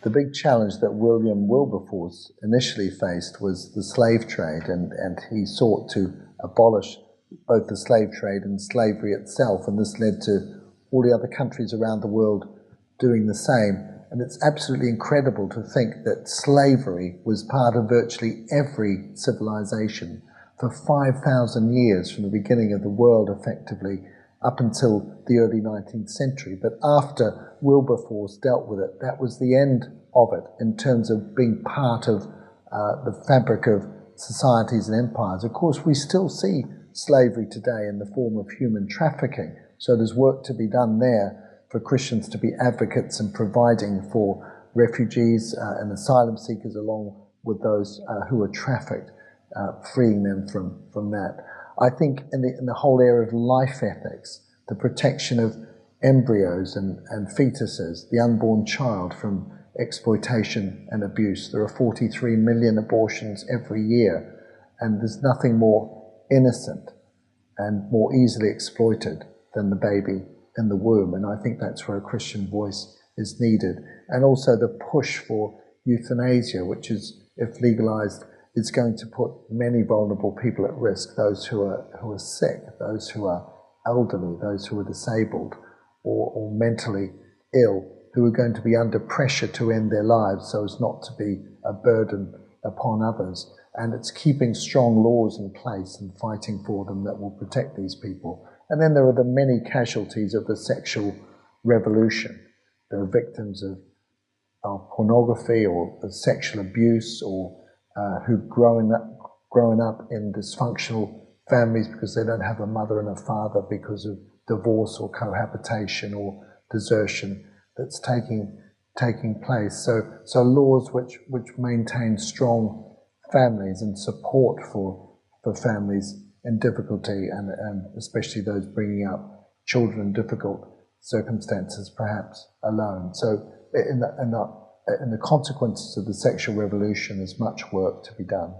the big challenge that William Wilberforce initially faced was the slave trade, and he sought to abolish both the slave trade and slavery itself, and this led to all the other countries around the world doing the same. And it's absolutely incredible to think that slavery was part of virtually every civilization for 5,000 years, from the beginning of the world effectively up until the early 19th century. But after Wilberforce dealt with it, that was the end of it in terms of being part of the fabric of societies and empires. Of course, we still see slavery today in the form of human trafficking, so there's work to be done there for Christians to be advocates and providing for refugees and asylum seekers along with those who are trafficked, freeing them from that. I think in the whole area of life ethics, the protection of embryos and fetuses, the unborn child from exploitation and abuse. There are 43 million abortions every year, and there's nothing more innocent and more easily exploited than the baby in the womb, and I think that's where a Christian voice is needed. And also the push for euthanasia, which is, if legalized, is going to put many vulnerable people at risk, those who are sick, those who are elderly, those who are disabled or mentally ill, who are going to be under pressure to end their lives so as not to be a burden upon others. And it's keeping strong laws in place and fighting for them that will protect these people. And then there are the many casualties of the sexual revolution. There are victims of pornography or of sexual abuse, or who've grown up in dysfunctional families because they don't have a mother and a father because of divorce or cohabitation or desertion that's taking place. So laws which maintain strong families and support for families in difficulty, and especially those bringing up children in difficult circumstances, perhaps alone. So in the consequences of the sexual revolution, there's much work to be done.